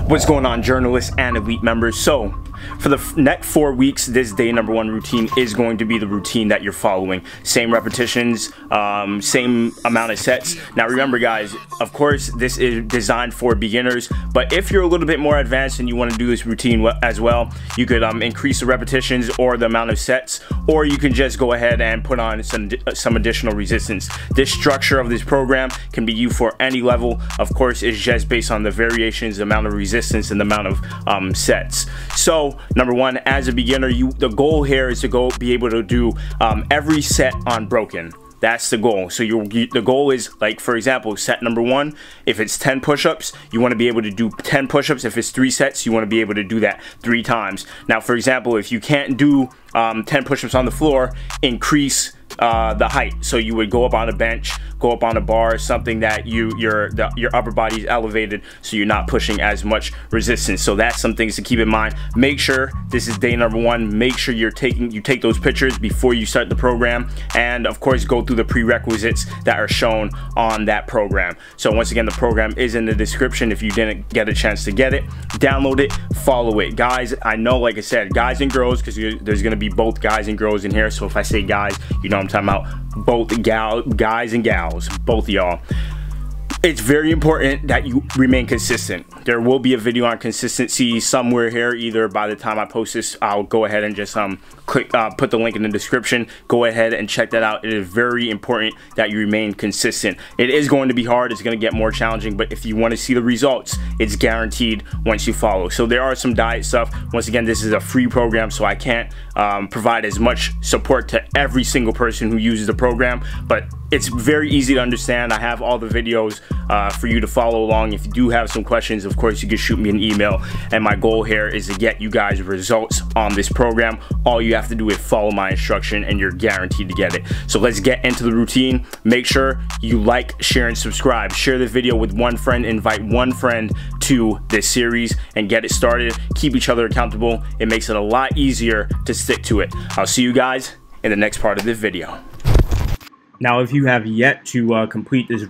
What's going on, journalists and elite members? So for the next 4 weeks, this day number 1 routine is going to be the routine that you're following. Same repetitions, same amount of sets. Now remember guys, of course this is designed for beginners, but if you're a little bit more advanced and you want to do this routine as well, you could increase the repetitions or the amount of sets, or you can just go ahead and put on some additional resistance. This structure of this program can be used for any level. Of course, it's just based on the variations, the amount of resistance, and the amount of sets. So number 1, as a beginner, the goal here is to be able to do every set unbroken. That's the goal. So the goal is, like, for example, set number 1, if it's 10 push-ups, you want to be able to do 10 push-ups. If it's 3 sets, you want to be able to do that 3 times. Now, for example, if you can't do 10 push-ups on the floor, increase the height. So you would go up on a bench, go up on a bar, something that your upper body is elevated, so you're not pushing as much resistance. So that's some things to keep in mind. Make sure this is day number 1. Make sure you take those pictures before you start the program, and of course go through the prerequisites that are shown on that program. So once again, the program is in the description. If you didn't get a chance to get it, download it, follow it. Guys, I know, like I said, guys and girls, because there's going to be both guys and girls in here. So if I say guys, you know I'm talking about both guys and gals, both of y'all. It's very important that you remain consistent. There will be a video on consistency somewhere here. Either by the time I post this, I'll go ahead and just put the link in the description. Go ahead and check that out. It is very important that you remain consistent. It is going to be hard. It's going to get more challenging, but if you want to see the results, it's guaranteed once you follow. So there are some diet stuff. Once again, this is a free program, so I can't provide as much support to every single person who uses the program, but it's very easy to understand. I have all the videos for you to follow along. If you do have some questions, of course, you can shoot me an email, and my goal here is to get you guys results on this program. All you have to do is follow my instruction, and you're guaranteed to get it. So let's get into the routine. Make sure you like, share, and subscribe. Share the video with one friend. Invite one friend to this series and get it started. Keep each other accountable. It makes it a lot easier to stick to it. I'll see you guys in the next part of this video. Now, if you have yet to complete this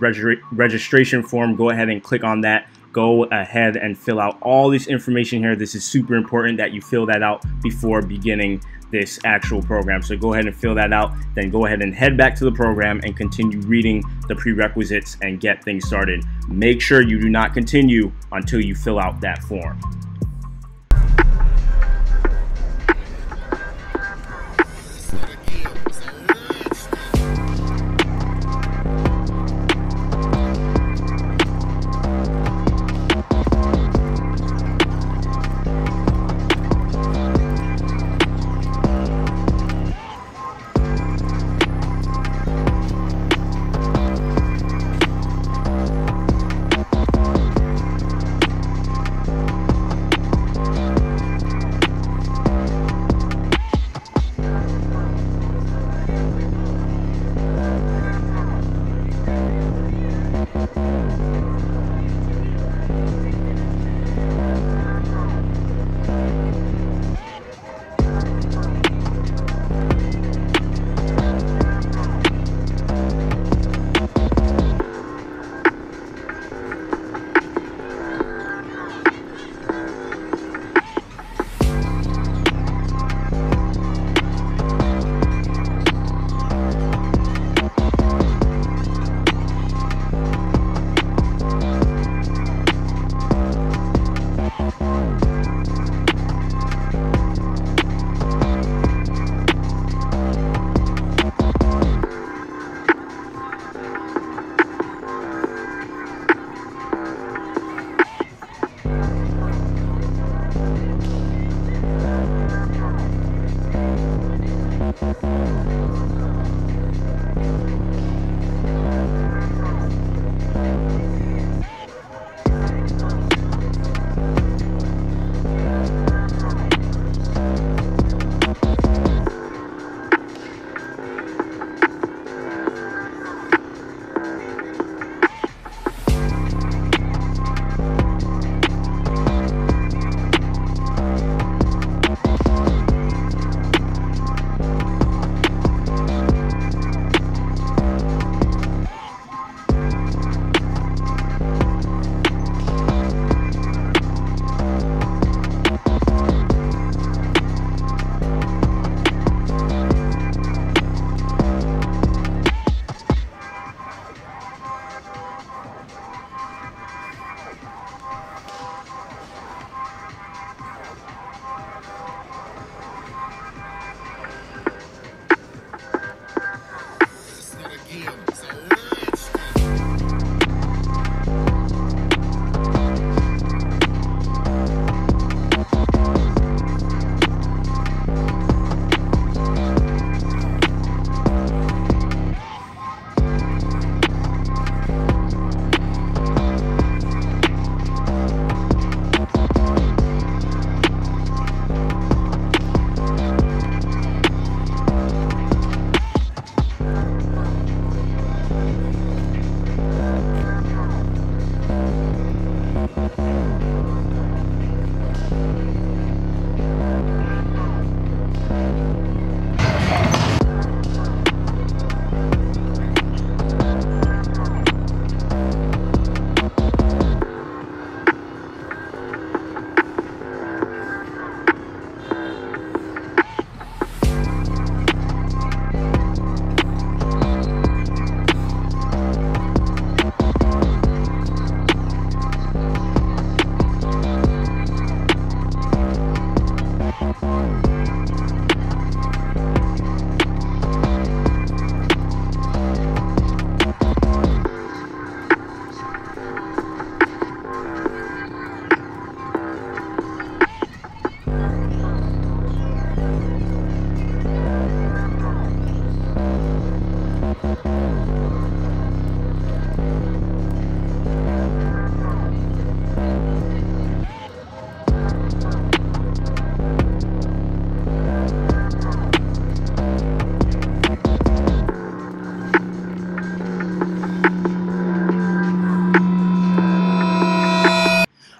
registration form, go ahead and click on that. Go ahead and fill out all this information here. This is super important that you fill that out before beginning this actual program. So go ahead and fill that out. Then go ahead and head back to the program and continue reading the prerequisites and get things started. Make sure you do not continue until you fill out that form.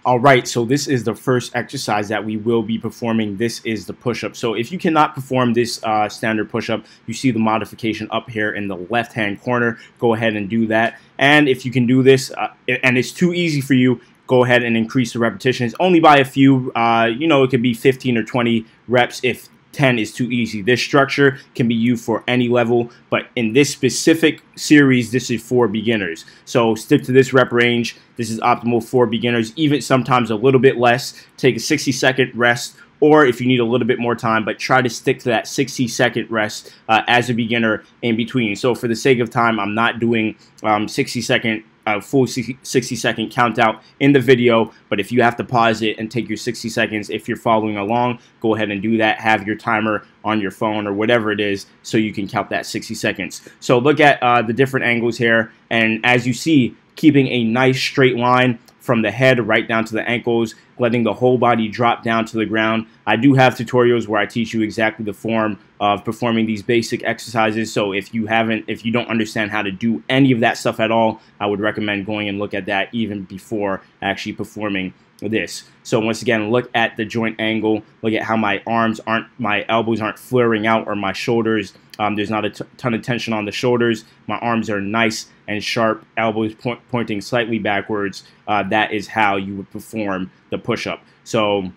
All right, so this is the first exercise that we will be performing. This is the push-up. So if you cannot perform this standard push-up, you see the modification up here in the left-hand corner. Go ahead and do that. And if you can do this, and it's too easy for you, go ahead and increase the repetitions only by a few. You know, it could be 15 or 20 reps if 10 is too easy. This structure can be used for any level, but in this specific series, this is for beginners. So stick to this rep range. This is optimal for beginners, even sometimes a little bit less. Take a 60-second rest, or if you need a little bit more time, but try to stick to that 60-second rest as a beginner in between. So for the sake of time, I'm not doing 60-second full 60-second count out in the video, but if you have to pause it and take your 60 seconds, if you're following along, go ahead and do that. Have your timer on your phone or whatever it is so you can count that 60 seconds. So look at the different angles here, and as you see, keeping a nice straight line from the head right down to the ankles, letting the whole body drop down to the ground. I do have tutorials where I teach you exactly the form of performing these basic exercises. So if you don't understand how to do any of that stuff at all, I would recommend going and look at that even before actually performing this. So once again, look at the joint angle. Look at how my elbows aren't flaring out, or my shoulders. There's not a ton of tension on the shoulders. My arms are nice and sharp, elbows pointing slightly backwards. That is how you would perform the push-up. So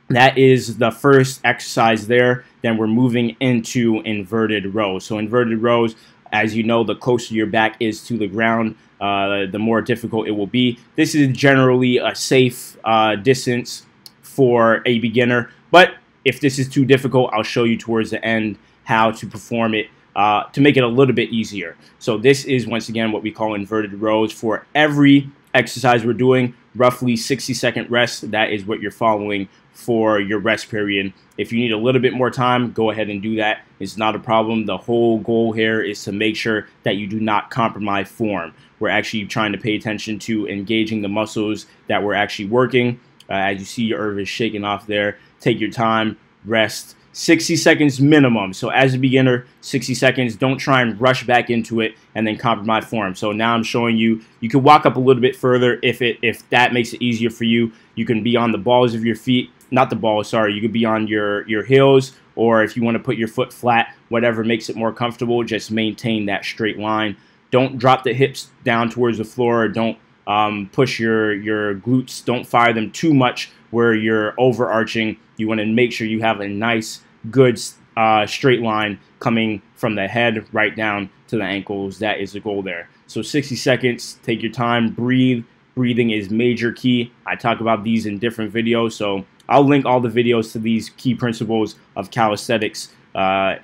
that is the first exercise there. Then we're moving into inverted rows. So inverted rows, as you know, the closer your back is to the ground, the more difficult it will be. This is generally a safe distance for a beginner, but if this is too difficult, I'll show you towards the end how to perform it to make it a little bit easier. So this is, once again, what we call inverted rows. For every exercise we're doing, roughly 60-second rest. That is what you're following for your rest period. If you need a little bit more time, go ahead and do that. It's not a problem. The whole goal here is to make sure that you do not compromise form. We're actually trying to pay attention to engaging the muscles that we're actually working. As you see, your Irv is shaking off there. Take your time, rest. 60 seconds minimum. So as a beginner, 60 seconds. Don't try and rush back into it and then compromise form. So now I'm showing you, you can walk up a little bit further if that makes it easier for you. You can be on the balls of your feet, not the balls, sorry. You could be on your heels, or if you want to put your foot flat, whatever makes it more comfortable, just maintain that straight line. Don't drop the hips down towards the floor. Don't push your glutes. Don't fire them too much where you're overarching. You want to make sure you have a nice, good straight line coming from the head right down to the ankles. That is the goal there. So 60 seconds, take your time, breathe. Breathing is major key. I talk about these in different videos, so I'll link all the videos to these key principles of calisthenics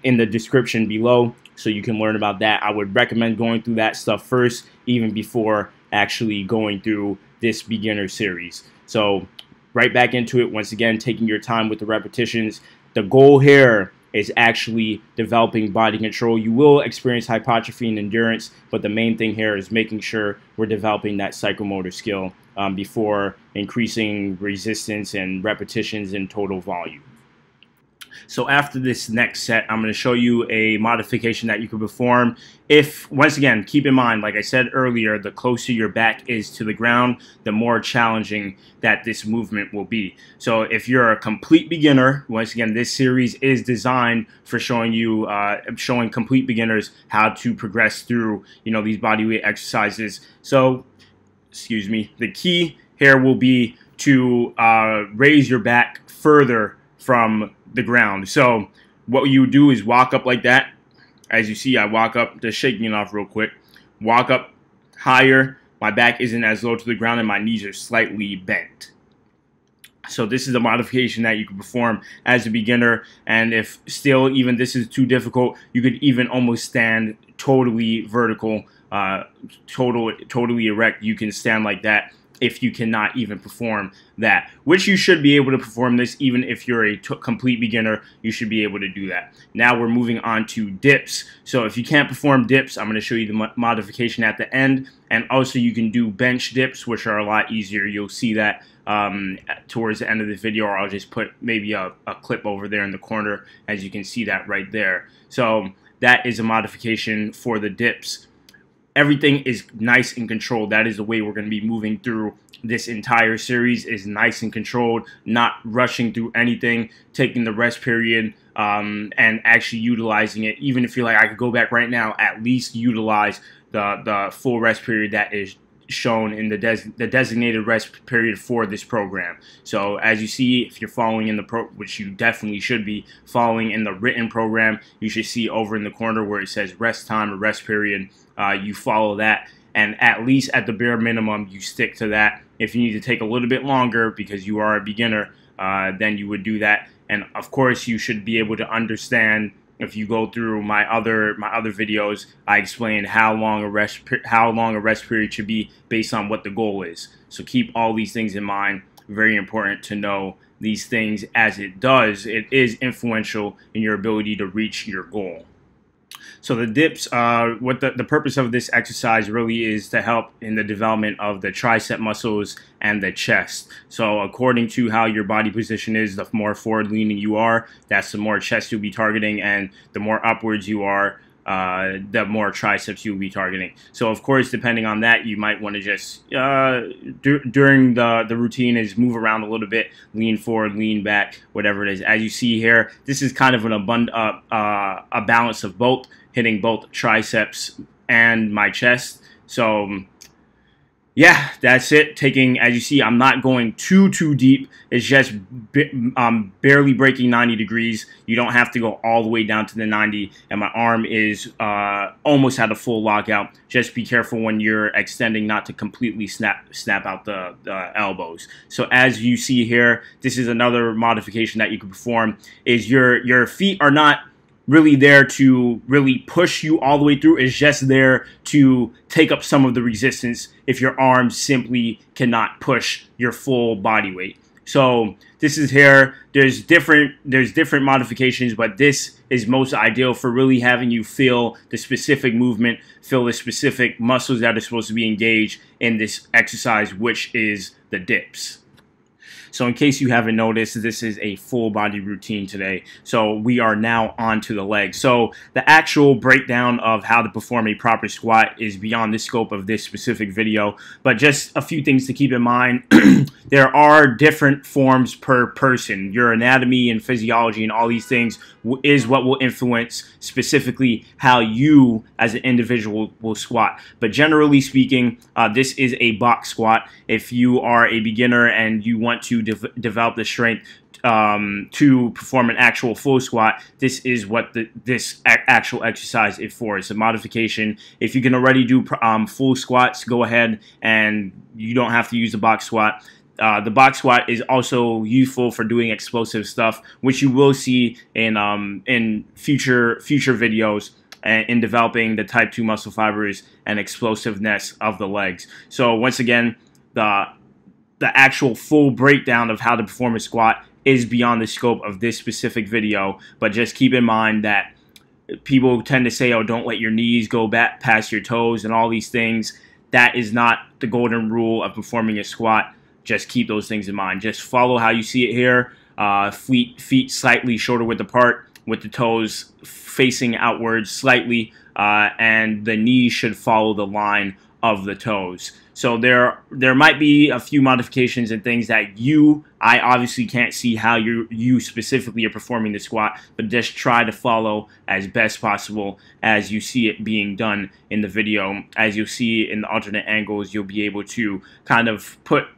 in the description below, so you can learn about that. I would recommend going through that stuff first, even before actually going through this beginner series. So right back into it, once again, taking your time with the repetitions. The goal here is actually developing body control. You will experience hypertrophy and endurance, but the main thing here is making sure we're developing that psychomotor skill before increasing resistance and repetitions and total volume. So after this next set, I'm going to show you a modification that you can perform. If, once again, keep in mind, like I said earlier, the closer your back is to the ground, the more challenging that this movement will be. So if you're a complete beginner, once again, this series is designed for showing you, showing complete beginners how to progress through, these bodyweight exercises. So, excuse me, the key here will be to raise your back further from the ground. So what you do is walk up like that. As you see, I walk up, just shaking it off real quick. Walk up higher. My back isn't as low to the ground and my knees are slightly bent. So this is a modification that you can perform as a beginner. And if still even this is too difficult, you could even almost stand totally vertical, totally erect. You can stand like that if you cannot even perform that, which you should be able to perform this even if you're a complete beginner. You should be able to do that. Now we're moving on to dips. So if you can't perform dips, I'm going to show you the modification at the end, and also you can do bench dips, which are a lot easier. You'll see that towards the end of the video, or I'll just put maybe a clip over there in the corner, as you can see that right there. So that is a modification for the dips. everything is nice and controlled. That is the way we're going to be moving through this entire series, is nice and controlled, not rushing through anything, taking the rest period and actually utilizing it. Even if you're like, I could go back right now, at least utilize the full rest period that is shown in the designated rest period for this program. So as you see, if you're following in the which you definitely should be following in the written program, you should see over in the corner where it says rest time or rest period. You follow that, and at least at the bare minimum, you stick to that. If you need to take a little bit longer because you are a beginner, then you would do that. And of course, you should be able to understand. If you go through my other videos, I explain how long a rest period should be based on what the goal is. So keep all these things in mind. Very important to know these things, as it is influential in your ability to reach your goal. So the dips, what the purpose of this exercise really is to help in the development of the tricep muscles and the chest. So according to how your body position is, the more forward leaning you are, that's the more chest you'll be targeting, and the more upwards you are, the more triceps you'll be targeting. So of course, depending on that, you might want to just during the routine is move around a little bit, lean forward, lean back, whatever it is. As you see here, this is kind of an a balance of both, hitting both triceps and my chest. So yeah, that's it. Taking, as you see, I'm not going too deep. It's just barely breaking 90 degrees. You don't have to go all the way down to the 90. And my arm is almost at a full lockout. Just be careful when you're extending not to completely snap out the elbows. So as you see here, this is another modification that you can perform. Is your feet are not really there to really push you all the way through. Is just there to take up some of the resistance if your arms simply cannot push your full body weight. So this is here. There's different modifications, but this is most ideal for really having you feel the specific movement, feel the specific muscles that are supposed to be engaged in this exercise, which is the dips. So in case you haven't noticed, this is a full body routine today. So we are now on to the legs. So the actual breakdown of how to perform a proper squat is beyond the scope of this specific video, but just a few things to keep in mind. There are different forms per person. Your anatomy and physiology and all these things is what will influence specifically how you as an individual will squat. But generally speaking, this is a box squat. If you are a beginner and you want to develop the strength to perform an actual full squat, this is what this actual exercise is for. It's a modification. If you can already do full squats, go ahead, and you don't have to use the box squat. The box squat is also useful for doing explosive stuff, which you will see in future videos in developing the type 2 muscle fibers and explosiveness of the legs. So once again, the actual full breakdown of how to perform a squat is beyond the scope of this specific video, but just keep in mind that people tend to say, oh, don't let your knees go back past your toes and all these things. That is not the golden rule of performing a squat. Just keep those things in mind. Just follow how you see it here. Feet slightly shoulder width apart, with the toes facing outwards slightly, and the knees should follow the line of the toes. So there might be a few modifications and things that I obviously can't see how you specifically are performing the squat, but just try to follow as best possible as you see it being done in the video. As you'll see in the alternate angles, you'll be able to kind of put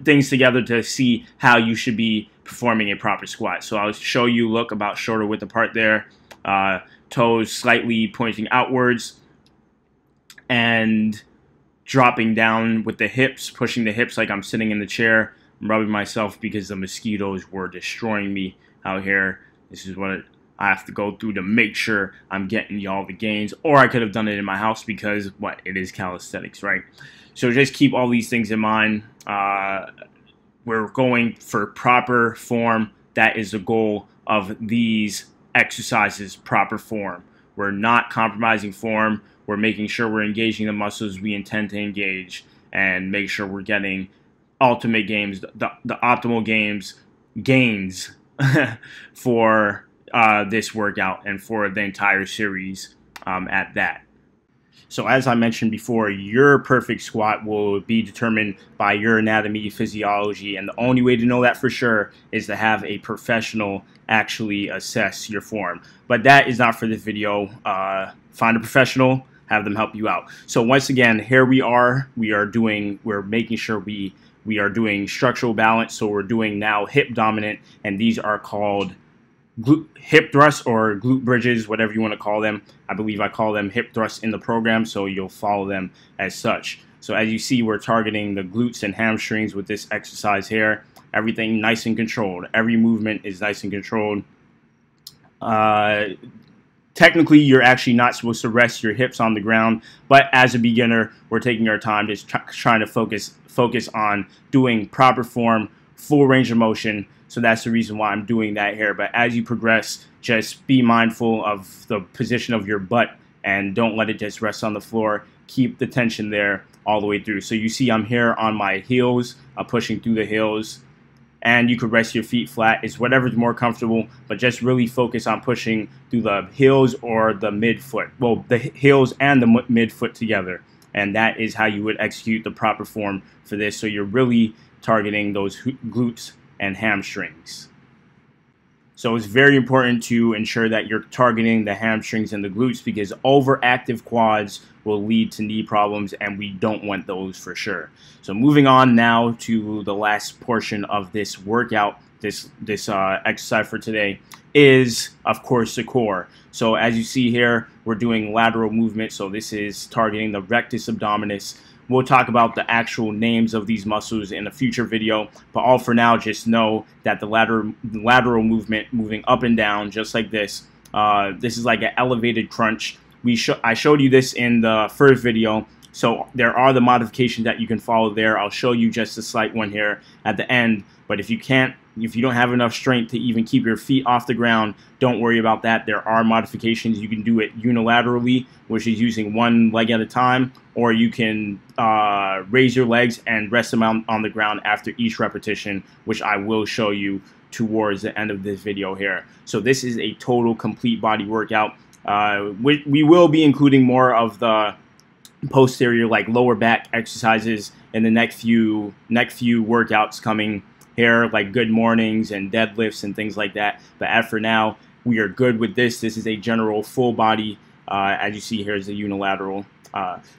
things together to see how you should be performing a proper squat. So I'll show you, look, about shoulder width apart there, toes slightly pointing outwards, and dropping down with the hips, pushing the hips like I'm sitting in the chair. I'm rubbing myself because the mosquitoes were destroying me out here. This is what I have to go through to make sure I'm getting y'all the gains, or I could have done it in my house because it is calisthenics, right? So just keep all these things in mind. We're going for proper form. That is the goal of these exercises, proper form. We're not compromising form. We're making sure we're engaging the muscles we intend to engage, and make sure we're getting ultimate gains, the optimal gains for this workout and for the entire series at that. So as I mentioned before, your perfect squat will be determined by your anatomy, physiology, and the only way to know that for sure is to have a professional actually assess your form. But that is not for this video. Find a professional, have them help you out. So once again, here we're making sure we are doing structural balance. So we're doing now hip dominant, and these are called hip thrusts or glute bridges, whatever you want to call them. I believe I call them hip thrusts in the program, so you'll follow them as such. So as you see, we're targeting the glutes and hamstrings with this exercise here. Everything nice and controlled. Every movement is nice and controlled. Technically, you're actually not supposed to rest your hips on the ground, but as a beginner, we're taking our time, just trying to focus on doing proper form, full range of motion. So that's the reason why I'm doing that here. But as you progress, just be mindful of the position of your butt and don't let it just rest on the floor. Keep the tension there all the way through. So you see I'm here on my heels, pushing through the heels. And you could rest your feet flat. It's whatever's more comfortable, but just really focus on pushing through the heels or the midfoot. Well, the heels and the midfoot together. And that is how you would execute the proper form for this. So you're really targeting those glutes and hamstrings. So it's very important to ensure that you're targeting the hamstrings and the glutes, because overactive quads will lead to knee problems, and we don't want those for sure. So moving on now to the last portion of this workout, this exercise for today is, of course, the core. So as you see here, we're doing lateral movement. So this is targeting the rectus abdominis. We'll talk about the actual names of these muscles in a future video, but all for now, just know that the lateral movement, moving up and down just like this, this is like an elevated crunch. I showed you this in the first video, so there are the modifications that you can follow there. I'll show you just a slight one here at the end, but if you don't have enough strength to even keep your feet off the ground, don't worry about that. There are modifications. You can do it unilaterally, which is using one leg at a time, or you can raise your legs and rest them on the ground after each repetition, which I will show you towards the end of this video here. So this is a total complete body workout. We will be including more of the posterior, like lower back exercises in the next few workouts coming here, like good mornings and deadlifts and things like that. But as for now, we are good with this. This is a general full body, as you see here is a unilateral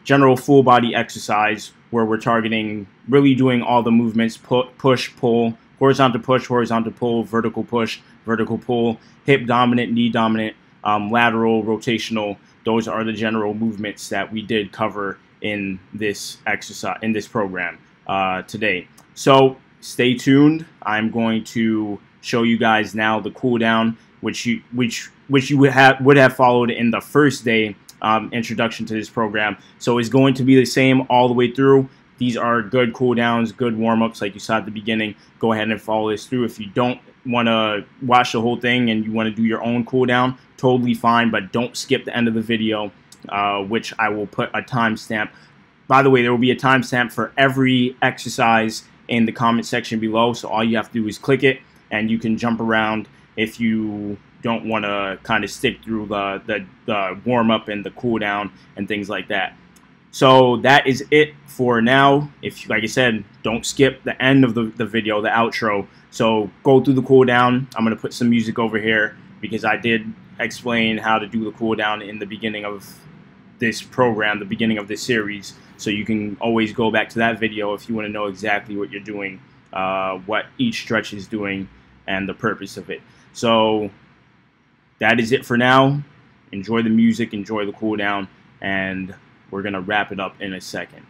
general full body exercise where we're targeting really doing all the movements: push, pull, horizontal push, horizontal pull, vertical push, vertical pull, hip dominant, knee dominant, lateral, rotational. Those are the general movements that we did cover in this exercise, in this program today. So stay tuned. I'm going to show you guys now the cool down, which you would have followed in the first day introduction to this program. So it's going to be the same all the way through. These are good cool downs, good warm-ups like you saw at the beginning. Go ahead and follow this through. If you don't want to watch the whole thing and you want to do your own cool down, totally fine, but don't skip the end of the video, which I will put a timestamp. By the way, there will be a timestamp for every exercise in the comment section below, so all you have to do is click it and you can jump around if you don't want to kind of stick through the warm-up and the cool down and things like that. So that is it for now. If, like I said, don't skip the end of the video, the outro. So go through the cool down. I'm going to put some music over here because I did explain how to do the cool down in the beginning of this program, the beginning of this series. So you can always go back to that video if you want to know exactly what you're doing, what each stretch is doing, and the purpose of it. So that is it for now. Enjoy the music, enjoy the cool down, and we're going to wrap it up in a second.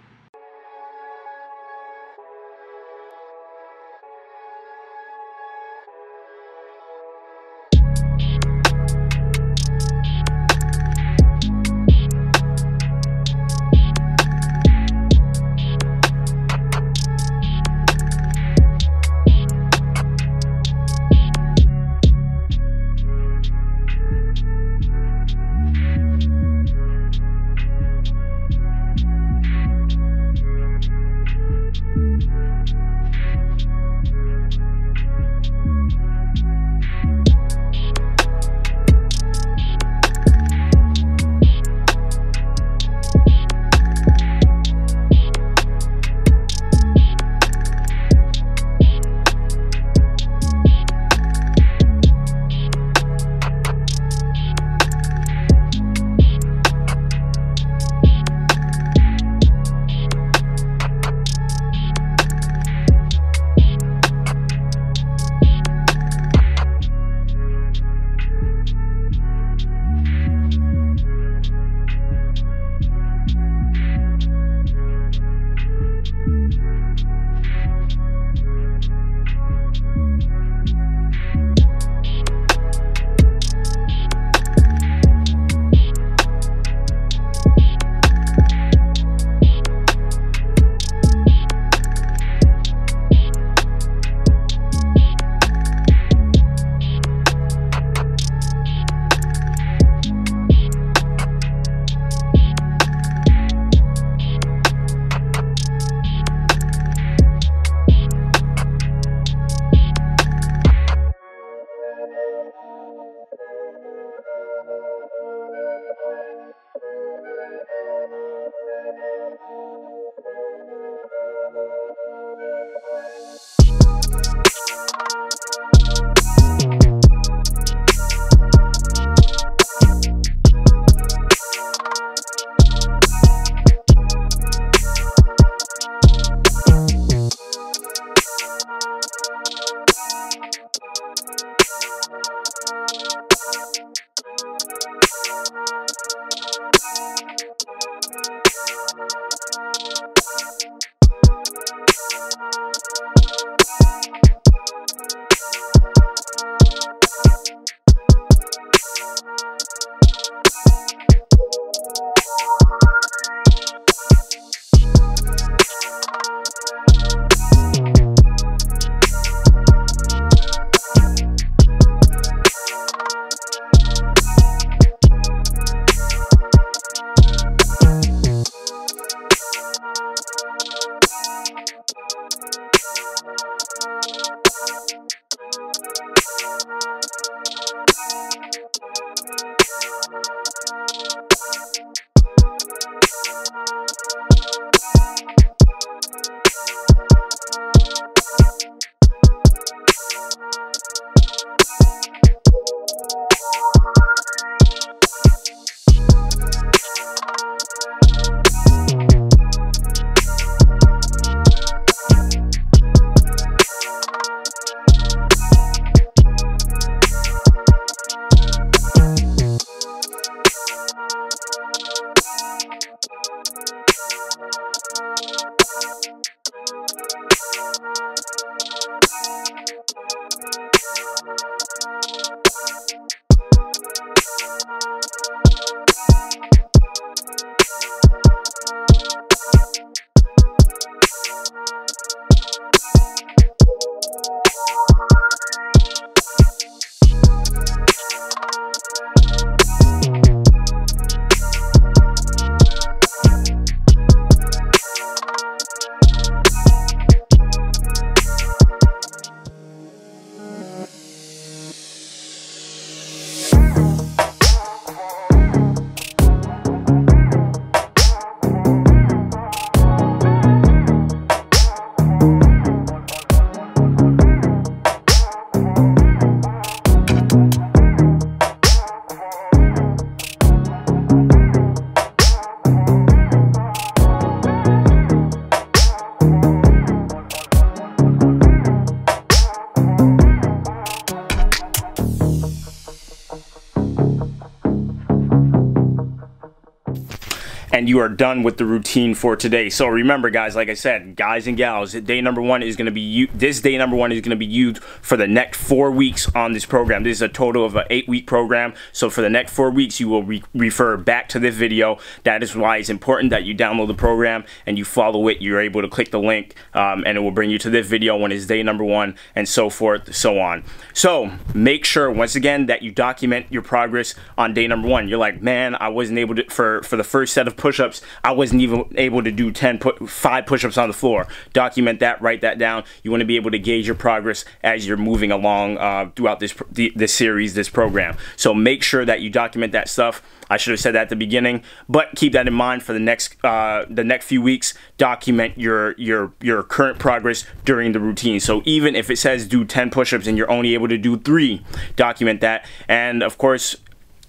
and you are done with the routine for today. So remember, guys, like I said, guys and gals, day number one is going to be this day number one is going to be used for the next 4 weeks on this program. This is a total of an 8-week program. So for the next 4 weeks, you will refer back to this video. That is why it's important that you download the program and you follow it. You're able to click the link, and it will bring you to this video when it's day number one, and so forth, so on. So make sure, once again, that you document your progress on day number one. You're like, man, I wasn't able to, for the first set of push-ups, I wasn't even able to do 5 push-ups on the floor. Document that, write that down. You want to be able to gauge your progress as you're moving along throughout this series, this program. So make sure that you document that stuff. I should have said that at the beginning, but keep that in mind for the next few weeks. Document your current progress during the routine. So even if it says do 10 push-ups and you're only able to do 3, document that. And of course,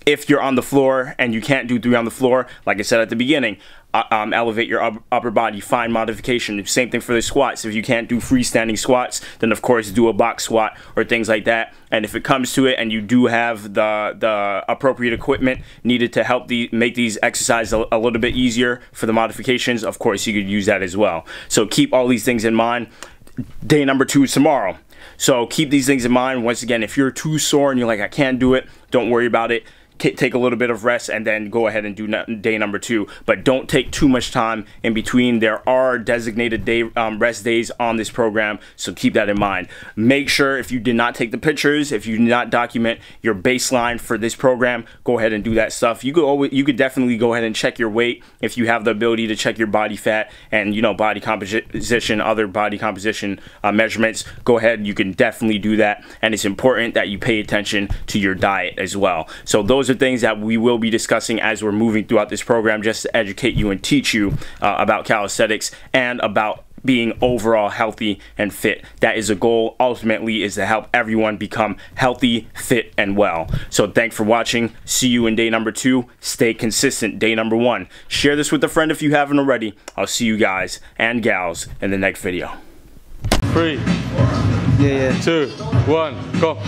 if you're on the floor and you can't do 3 on the floor, like I said at the beginning, elevate your upper body, find modification. Same thing for the squats. If you can't do freestanding squats, then of course do a box squat or things like that. And if it comes to it and you do have the appropriate equipment needed to help make these exercises a little bit easier for the modifications, of course you could use that as well. So keep all these things in mind. Day number 2 is tomorrow. So keep these things in mind. Once again, if you're too sore and you're like, I can't do it, don't worry about it. Take a little bit of rest and then go ahead and do day number 2, but don't take too much time in between. There are designated rest days on this program, so keep that in mind. Make sure, if you did not take the pictures, if you did not document your baseline for this program, go ahead and do that stuff. You could definitely go ahead and check your weight if you have the ability to check your body fat and, you know, body composition, other body composition measurements. Go ahead, you can definitely do that, and it's important that you pay attention to your diet as well. So those are things that we will be discussing as we're moving throughout this program, just to educate you and teach you about calisthenics and about being overall healthy and fit. That is a goal, ultimately, is to help everyone become healthy, fit, and well. So thanks for watching. See you in day number 2. Stay consistent, day number 1. Share this with a friend if you haven't already. I'll see you guys and gals in the next video. 3, 2, 1, go.